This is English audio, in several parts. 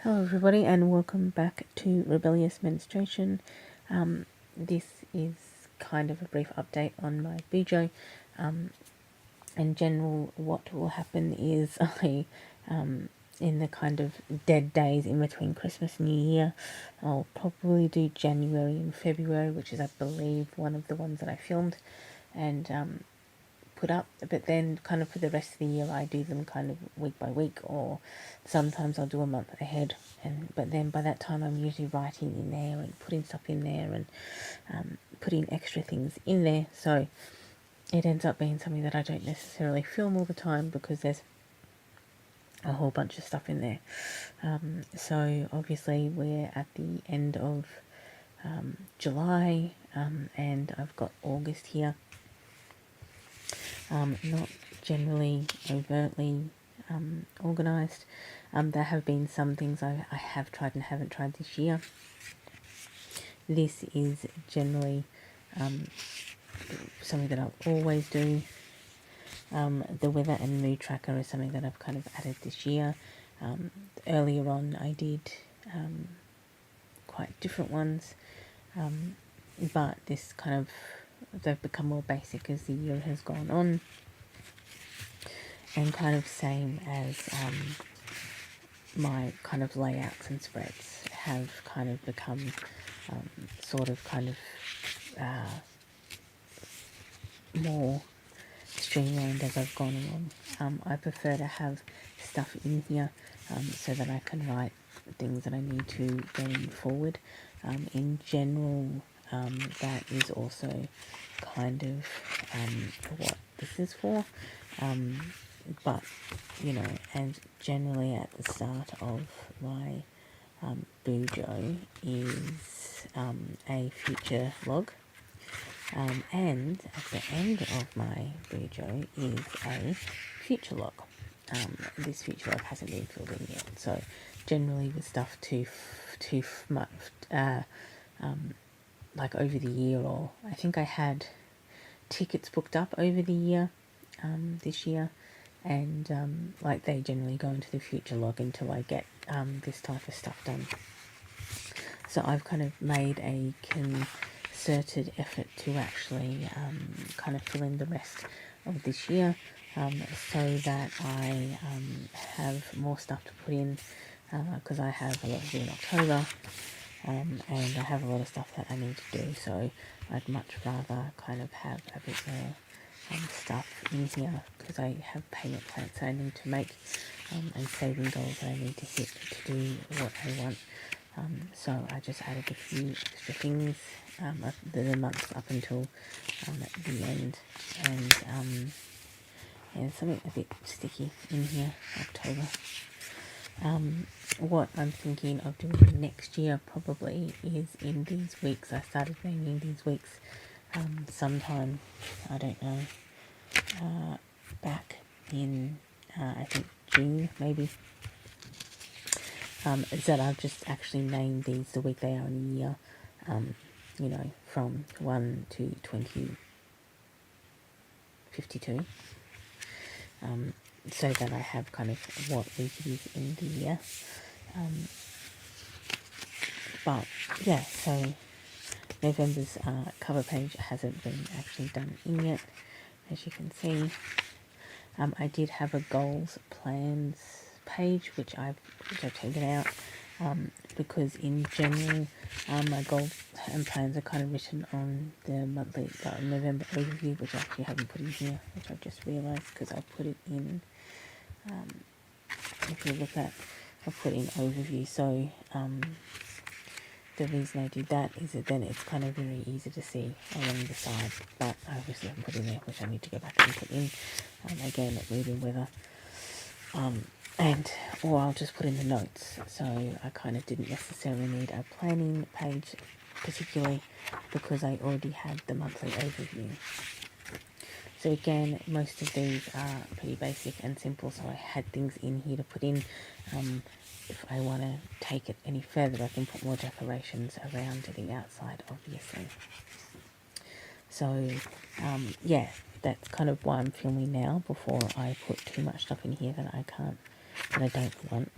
Hello everybody and welcome back to Rebellious Menstruation. This is kind of a brief update on my BUJO. In general, what will happen is in the kind of dead days in between Christmas and New Year, I'll probably do January and February, which is I believe one of the ones that I filmed and put up, but then kind of for the rest of the year I do them kind of week by week, or sometimes I'll do a month ahead, but then by that time I'm usually writing in there and putting stuff in there and putting extra things in there, so it ends up being something that I don't necessarily film all the time because there's a whole bunch of stuff in there. So obviously we're at the end of July, and I've got August here. Not generally overtly organised. There have been some things I have tried and haven't tried this year. This is generally something that I'll always do. The weather and mood tracker is something that I've kind of added this year. Earlier on I did quite different ones, but this kind of, they've become more basic as the year has gone on, and kind of same as my kind of layouts and spreads have kind of become sort of kind of more streamlined as I've gone along. I prefer to have stuff in here so that I can write things that I need to going forward. In general, that is also kind of what this is for, but you know, and generally at the start of my BUJO is a future log, and at the end of my BUJO is a future log. This future log hasn't been filled in yet, so generally with stuff too much like over the year, or I think I had tickets booked up over the year this year, and like they generally go into the future log until I get this type of stuff done. So I've kind of made a concerted effort to actually kind of fill in the rest of this year, so that I have more stuff to put in, because I have a lot to do in October, and I have a lot of stuff that I need to do, so I'd much rather kind of have a bit more stuff in here, because I have payment plans that I need to make, and saving goals that I need to hit to do what I want. So I just added a few extra things the months up until the end, and yeah, something a bit sticky in here, October. What I'm thinking of doing next year probably is in these weeks. I started naming these weeks sometime, I don't know, back in I think June maybe, is that I've just actually named these the week they are in the year, you know, from 1 to 2052, so that I have kind of what week it is in the year. But yeah, so November's cover page hasn't been actually done in yet, as you can see. I did have a goals plans page which I've taken out, because in general my goals and plans are kind of written on the monthly November overview, which I actually haven't put in here, which I just realised because I put it in, if you look at, I put in overview, so the reason I did that is that then it's kind of very easy to see along the side, but I obviously haven't put in there, which I need to go back and put in, again, reading weather, and or I'll just put in the notes. So I kind of didn't necessarily need a planning page particularly, because I already had the monthly overview. So again, most of these are pretty basic and simple, so I had things in here to put in. If I want to take it any further, I can put more decorations around the outside, obviously. So yeah, that's kind of why I'm filming now, before I put too much stuff in here that I can't, that I don't want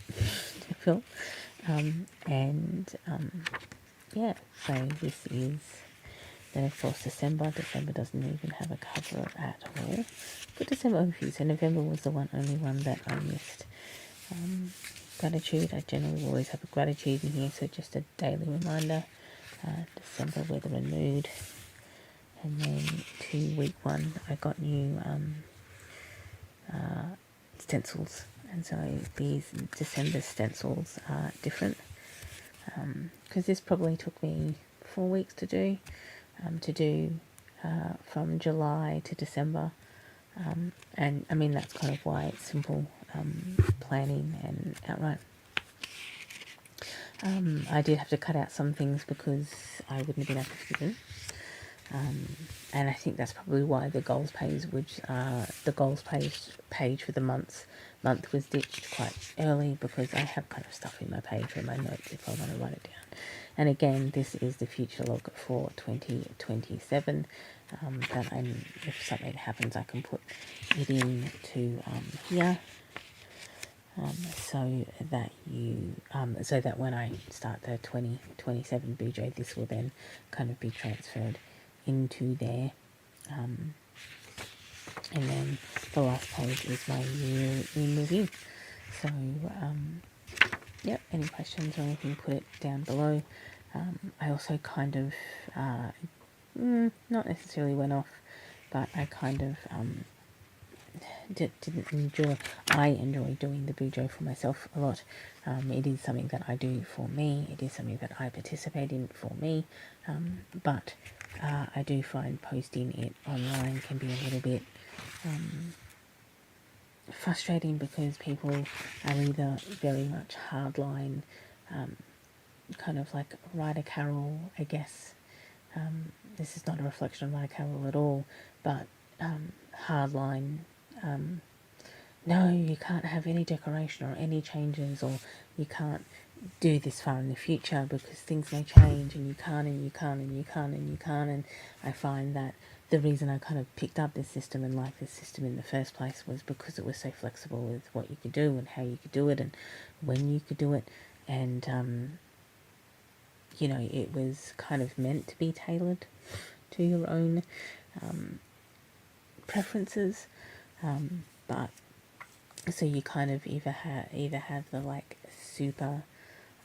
to refill. Yeah, so this is then of course December. December doesn't even have a cover at all. But December overview. So November was the only one that I missed. Gratitude. I generally always have a gratitude in here, so just a daily reminder. December weather and mood. And then to week 1, I got new stencils, and so these December stencils are different, because this probably took me 4 weeks to do, from July to December, and I mean that's kind of why it's simple planning and outright. I did have to cut out some things because I wouldn't have been able to fit in. And I think that's probably why the goals page, which the goals page for the month was ditched quite early, because I have kind of stuff in my page or my notes if I want to write it down. And again, this is the future log for 2027. That if something happens, I can put it in to here. So that when I start the 2027 BUJO, this will then kind of be transferred into there. And then the last page is my year in review. So, yep, any questions or anything, put it down below. I also kind of, not necessarily went off, but I kind of I enjoy doing the BUJO for myself a lot. It is something that I do for me. It is something that I participate in for me. But I do find posting it online can be a little bit frustrating, because people are either very much hardline, kind of like Ryder Carroll, I guess. This is not a reflection of Ryder Carroll at all, but hardline. No, you can't have any decoration or any changes, or you can't do this far in the future because things may change, and you can't, and you can't, and you can't, and you can't. And I find that the reason I kind of picked up this system and liked this system in the first place was because it was so flexible with what you could do and how you could do it and when you could do it. And, it was kind of meant to be tailored to your own preferences. But so you kind of either have the like super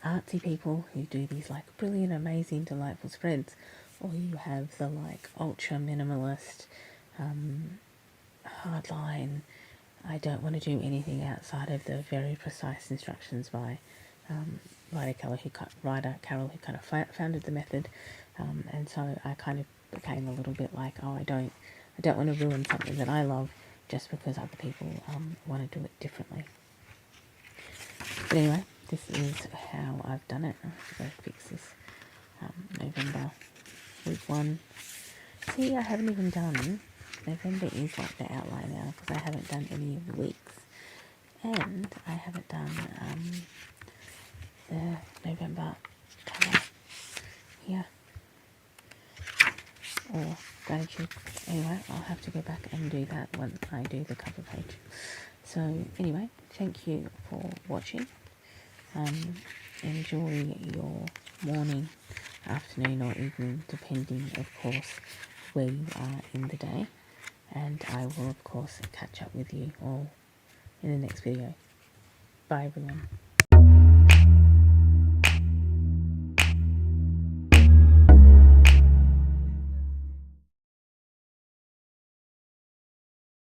artsy people who do these like brilliant, amazing, delightful spreads, or you have the like ultra minimalist, hardline, I don't want to do anything outside of the very precise instructions by Ryder Carroll, who kind of founded the method, and so I kind of became a little bit like, I don't want to ruin something that I love just because other people want to do it differently. But anyway, this is how I've done it. I have to go fix this. November, week 1. See, I haven't even done, November is like the outline now, because I haven't done any of the weeks. And I haven't done the November cover here, or gratitude. Anyway, I'll have to go back and do that when I do the cover page. So anyway, thank you for watching. Enjoy your morning, afternoon, or evening, depending, of course, where you are in the day. And I will, of course, catch up with you all in the next video. Bye, everyone.